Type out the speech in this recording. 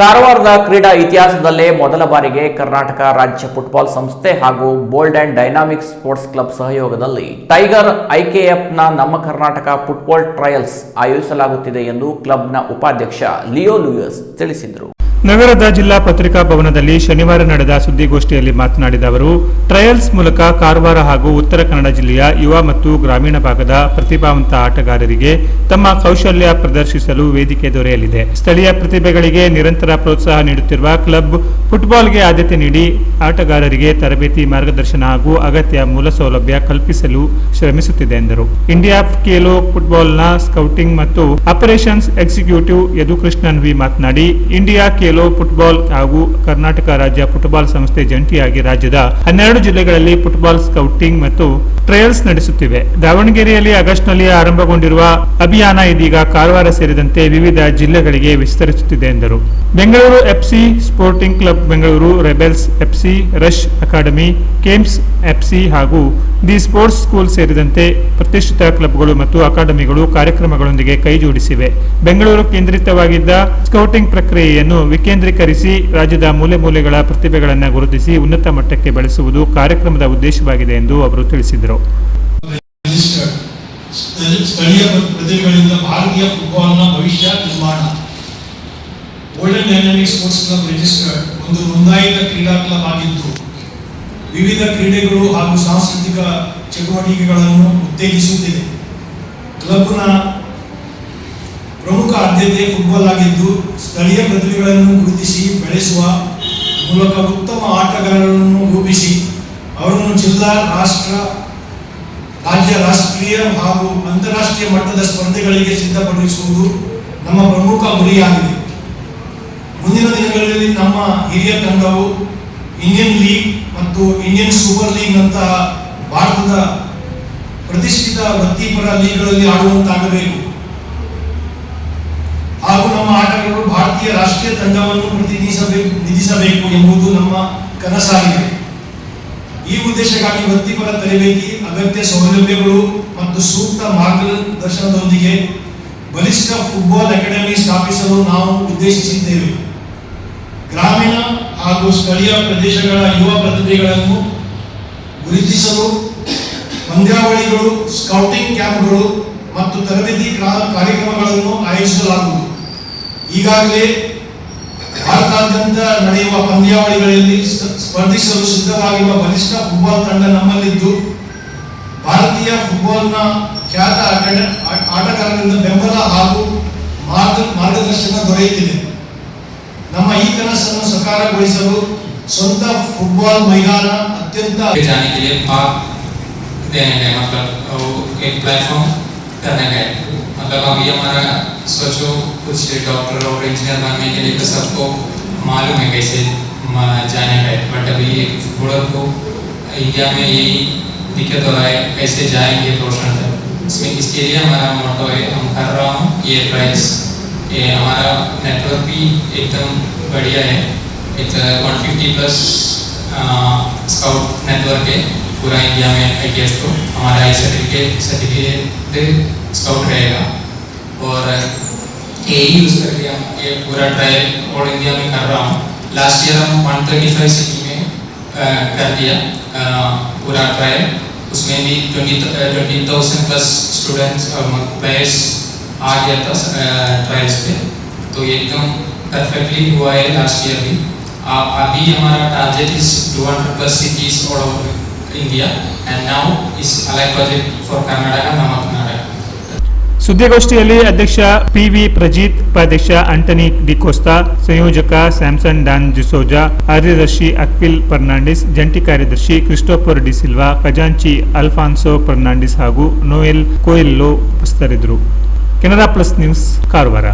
ಕಾರವಾರದ ಕ್ರೀಡಾ ಇತಿಹಾಸದಲ್ಲೇ ಮೊದಲ ಬಾರಿಗೆ ಕರ್ನಾಟಕ ರಾಜ್ಯ ಫುಟ್ಬಾಲ್ ಸಂಸ್ಥೆ ಹಾಗೂ bold and dynamic sports club ಸಹಯೋಗದಲ್ಲಿ ಟೈಗರ್ ಐಕೆಎಫ್ನ ನಮ್ಮ ಕರ್ನಾಟಕ ಫುಟ್ಬಾಲ್ ಟ್ರಯಲ್ಸ್ ಆಯೋಜಿಸಲಾಗುತ್ತಿದೆ ಎಂದು ಕ್ಲಬ್ನ ಉಪಾಧ್ಯಕ್ಷ ಲಿಯೋ ಲೂಯಸ್ ತಿಳಿಸಿದರು. ನಗರದ ಜಿಲ್ಲಾ ಪತ್ರಿಕಾ ಭವನದಲ್ಲಿ ಶನಿವಾರ ನಡೆದ ಸುದ್ದಿಗೋಷ್ಠಿಯಲ್ಲಿ ಮಾತನಾಡಿದ ಅವರು, ಟ್ರಯಲ್ಸ್ ಮೂಲಕ ಕಾರವಾರ ಹಾಗೂ ಉತ್ತರ ಕನ್ನಡ ಜಿಲ್ಲೆಯ ಯುವ ಮತ್ತು ಗ್ರಾಮೀಣ ಭಾಗದ ಪ್ರತಿಭಾವಂತ ಆಟಗಾರರಿಗೆ ತಮ್ಮ ಕೌಶಲ್ಯ ಪ್ರದರ್ಶಿಸಲು ವೇದಿಕೆ ದೊರೆಯಲಿದೆ. ಸ್ಥಳೀಯ ಪ್ರತಿಭೆಗಳಿಗೆ ನಿರಂತರ ಪ್ರೋತ್ಸಾಹ ನೀಡುತ್ತಿರುವ ಕ್ಲಬ್ ಫುಟ್ಬಾಲ್ಗೆ ಆದ್ಯತೆ ನೀಡಿ ಆಟಗಾರರಿಗೆ ತರಬೇತಿ, ಮಾರ್ಗದರ್ಶನ ಹಾಗೂ ಅಗತ್ಯ ಮೂಲಸೌಲಭ್ಯ ಕಲ್ಪಿಸಲು ಶ್ರಮಿಸುತ್ತಿದೆ ಎಂದರು. ಇಂಡಿಯಾ ಖೇಲೋ ಫುಟ್ಬಾಲ್ನ ಸ್ಕೌಟಿಂಗ್ ಮತ್ತು ಆಪರೇಷನ್ಸ್ ಎಕ್ಸಿಕ್ಯೂಟಿವ್ ಯದುಕೃಷ್ಣನ್ ವಿ ಮಾತನಾಡಿ, ಇಂಡಿಯಾ ಖೇಲೋ ಫುಟ್ಬಾಲ್ ಹಾಗೂ ಕರ್ನಾಟಕ ರಾಜ್ಯ ಫುಟ್ಬಾಲ್ ಸಂಸ್ಥೆ ಜಂಟಿಯಾಗಿ ರಾಜ್ಯದ 12 ಜಿಲ್ಲೆಗಳಲ್ಲಿ ಫುಟ್ಬಾಲ್ ಸ್ಕೌಟಿಂಗ್ ಮತ್ತು ಟ್ರಯಲ್ಸ್ ನಡೆಸುತ್ತಿವೆ. ದಾವಣಗೆರೆಯಲ್ಲಿ ಆಗಸ್ಟ್ನಲ್ಲಿ ಆರಂಭಗೊಂಡಿರುವ ಅಭಿಯಾನ ಇದೀಗ ಕಾರವಾರ ಸೇರಿದಂತೆ ವಿವಿಧ ಜಿಲ್ಲೆಗಳಿಗೆ ವಿಸ್ತರಿಸುತ್ತಿದೆ ಎಂದರು. Bengaluru FC Sporting Club Bengaluru, Rebels FC, Rush Academy, ಕೇಮ್ಸ್ ಎಫ್ಸಿ ಹಾಗೂ ದಿ ಸ್ಪೋರ್ಟ್ಸ್ ಸ್ಕೂಲ್ ಸೇರಿದಂತೆ ಪ್ರತಿಷ್ಠಿತ ಕ್ಲಬ್ಗಳು ಮತ್ತು ಅಕಾಡೆಮಿಗಳು ಕಾರ್ಯಕ್ರಮಗಳೊಂದಿಗೆ ಕೈಜೋಡಿಸಿವೆ. ಬೆಂಗಳೂರು ಕೇಂದ್ರಿತವಾಗಿದ್ದ ಸ್ಕೌಟಿಂಗ್ ಪ್ರಕ್ರಿಯೆಯನ್ನು ವಿಕೇಂದ್ರೀಕರಿಸಿ ರಾಜ್ಯದ ಮೂಲೆ ಮೂಲೆಗಳ ಪ್ರತಿಭೆಗಳನ್ನು ಗುರುತಿಸಿ ಉನ್ನತ ಮಟ್ಟಕ್ಕೆ ಬೆಳೆಸುವುದು ಕಾರ್ಯಕ್ರಮದ ಉದ್ದೇಶವಾಗಿದೆ ಎಂದು ಅವರು ತಿಳಿಸಿದರು. ಸ್ಥಳೀಯ ಪ್ರತಿಭೆಗಳಿಂದ ಭಾರತೀಯ ಫುಟ್ಬಾಲ್ನ ಭವಿಷ್ಯ ನಿರ್ಮಾಣ. Bold and dynamic sports club registered ಒಂದು ನೋಂದಾಯಿತ ಕ್ರೀಡಾ ಕ್ಲಬ್ ಆಗಿದ್ದು, ವಿವಿಧ ಕ್ರೀಡೆಗಳು ಹಾಗೂ ಸಾಂಸ್ಕೃತಿಕ ಚಟುವಟಿಕೆಗಳನ್ನು ಉತ್ತೇಜಿಸುತ್ತಿದೆ. ಕ್ಲಬ್ನ ಪ್ರಮುಖ ಆದ್ಯತೆ ಫುಟ್ಬಾಲ್ ಆಗಿದ್ದು, ಸ್ಥಳೀಯ ಪ್ರತಿಭೆಗಳನ್ನು ಗುರುತಿಸಿ ಬೆಳೆಸುವ ಮೂಲಕ ಉತ್ತಮ ಆಟಗಾರರನ್ನು ರೂಪಿಸಿ ಅವರನ್ನು ಜಿಲ್ಲಾ, ರಾಜ್ಯ, ರಾಷ್ಟ್ರೀಯ ಹಾಗೂ ಅಂತಾರಾಷ್ಟ್ರೀಯ ಮಟ್ಟದ ಸ್ಪರ್ಧೆಗಳಿಗೆ ಸಿದ್ಧಪಡಿಸುವುದು ನಮ್ಮ ಪ್ರಮುಖ ಗುರಿಯಾಗಿದೆ. ಮುಂದಿನ ದಿನಗಳಲ್ಲಿ ನಮ್ಮ ಹಿರಿಯ ತಂಡವು ಇಂಡಿಯನ್ ಲೀಗ್ ಮತ್ತು ಇಂಡಿಯನ್ ಸೂಪರ್ ಲೀಗ್ ನಂತಹ ಭಾರತದ ಪ್ರತಿಷ್ಠಿತ ವೃತ್ತಿಪರ ಲೀಗ್ಗಳಲ್ಲಿ ಆಡುವಂತಾಗಬೇಕು ಹಾಗೂ ನಮ್ಮ ಆಟಗಾರರು ಭಾರತೀಯ ರಾಷ್ಟ್ರೀಯ ತಂಡವನ್ನು ಪ್ರತಿನಿಧಿಸಬೇಕು ಎಂಬುದು ನಮ್ಮ ಕನಸಾಗಿದೆ. ಈ ಉದ್ದೇಶಕ್ಕಾಗಿ ವೃತ್ತಿಪರ ತರಬೇತಿ, ಅಗತ್ಯ ಸೌಲಭ್ಯಗಳು ಮತ್ತು ಸೂಕ್ತ ಮಾರ್ಗದರ್ಶನದೊಂದಿಗೆ ಬಲಿಷ್ಠ ಫುಟ್ಬಾಲ್ ಅಕಾಡೆಮಿ ಸ್ಥಾಪಿಸಲು ನಾವು ಉದ್ದೇಶಿಸಿದ್ದೇವೆ. ಗ್ರಾಮೀಣ ಹಾಗೂ ಸ್ಥಳೀಯ ಪ್ರದೇಶಗಳ ಯುವ ಪ್ರತಿಭೆಗಳನ್ನು ಗುರುತಿಸಲು ಪಂದ್ಯಾವಳಿಗಳು, ಸ್ಕೌಟಿಂಗ್ ಕ್ಯಾಂಪ್ಗಳು ಮತ್ತು ತರಬೇತಿ ಕಾರ್ಯಕ್ರಮಗಳನ್ನು ಆಯೋಜಿಸಲಾಗುವುದು. ಈಗಾಗಲೇ ಭಾರತಾದ್ಯಂತ ನಡೆಯುವ ಪಂದ್ಯಾವಳಿಗಳಲ್ಲಿ ಸ್ಪರ್ಧಿಸಲು ಸಿದ್ಧವಾಗಿರುವ ಬಲಿಷ್ಠ ಫುಟ್ಬಾಲ್ ತಂಡ ನಮ್ಮಲ್ಲಿದ್ದು, ಭಾರತೀಯ ಫುಟ್ಬಾಲ್ನ ಖ್ಯಾತ ಆಟಗಾರರಿಂದ ಬೆಂಬಲ ಹಾಗೂ ಮಾರ್ಗದರ್ಶನ ದೊರೆಯುತ್ತಿದೆ. ನಮ್ಮ ಈ ಕನಸನ್ನು ಸಾಕಾರಗೊಳಿಸಲು ಸ್ವಂತ ಫುಟ್ಬಾಲ್ ಮೈದಾನ अत्यंत जाने के लिए भाग देने का मतलब एक प्लेटफॉर्म करने का मतलब अभी हमारा सोचो कुछ डॉक्टर और इंजीनियर बनने के लिए तो सबको मालूम है कैसे जाने का, बट अभी एक फुटबॉलर को इंडिया में यही दिक्कत हो रहा है कैसे जाएंगे प्रोफेशनल तक. इसमें इसके लिए हमारा मोटो है, हम कर रहा हूँ ये ट्रायल्स. ये हमारा नेटवर्क भी एकदम बढ़िया है. एक 150+ स्काउट नेटवर्क है पूरा इंडिया में. IKF को हमारा आई सर्टिफिकेट स्काउट रहेगा और यही यूज़ करके हम ये पूरा ट्रायल ऑल इंडिया में कर रहा हूँ. लास्ट ईयर हम 135 सिटी में कर दिया पूरा ट्रायल. उसमें भी 20,000+ स्टूडेंट्स और प्लेयर्स आ गया था ट्रायल्स पे, तो एकदम परफेक्टली हुआ है लास्ट ईयर भी. अभी हमारा target is 200+ cities all over India and now is allied project for Karnataka, ನಮ್ಮ ಕರ್ನಾಟಕ. ಸುದ್ದಿಗೋಷ್ಠಿಯಲ್ಲಿ ಅಧ್ಯಕ್ಷ PV ಪ್ರಜಿತ್, ಉಪಾಧ್ಯಕ್ಷ ಆಂಟನಿ ಡಿಕೋಸ್ತಾ, ಸಂಯೋಜಕ ಸ್ಯಾಮ್ಸನ್ ಡಾನ್ ಜಿಸೋಜಾ, ಕಾರ್ಯದರ್ಶಿ ಅಕ್ವಿಲ್ ಫರ್ನಾಂಡಿಸ್, ಜಂಟಿ ಕಾರ್ಯದರ್ಶಿ ಕ್ರಿಸ್ಟೋಫರ್ ಡಿ ಸಿಲ್ವಾ, ಖಜಾಂಚಿ ಅಲ್ಫಾನ್ಸೋ ಫರ್ನಾಂಡಿಸ್ ಹಾಗೂ ನೋಯೆಲ್ ಕೋಯೆಲ್ಲೋ ಉಪಸ್ಥಿತರಿದ್ದರು. Canara plus news, Karwar.